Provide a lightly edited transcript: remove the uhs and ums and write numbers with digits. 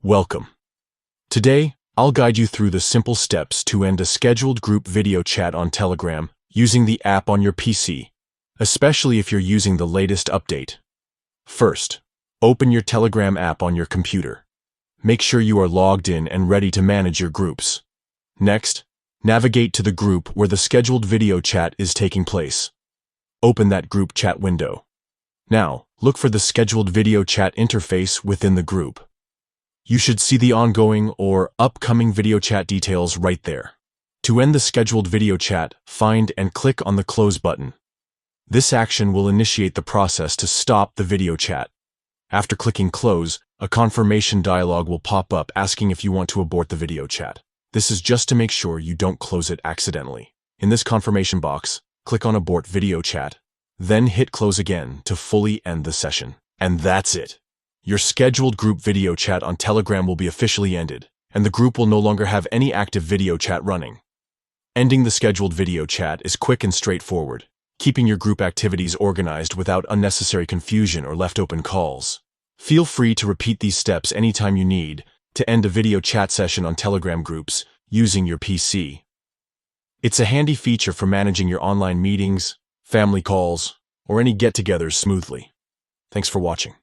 Welcome. Today, I'll guide you through the simple steps to end a scheduled group video chat on Telegram using the app on your PC, especially if you're using the latest update. First, open your Telegram app on your computer. Make sure you are logged in and ready to manage your groups. Next, navigate to the group where the scheduled video chat is taking place. Open that group chat window. Now, look for the scheduled video chat interface within the group. You should see the ongoing or upcoming video chat details right there. To end the scheduled video chat, find and click on the Close button. This action will initiate the process to stop the video chat. After clicking Close, a confirmation dialog will pop up asking if you want to abort the video chat. This is just to make sure you don't close it accidentally. In this confirmation box, click on Abort Video Chat, then hit Close again to fully end the session. And that's it. Your scheduled group video chat on Telegram will be officially ended, and the group will no longer have any active video chat running. Ending the scheduled video chat is quick and straightforward, keeping your group activities organized without unnecessary confusion or left open calls. Feel free to repeat these steps anytime you need to end a video chat session on Telegram groups using your PC. It's a handy feature for managing your online meetings, family calls, or any get-togethers smoothly. Thanks for watching.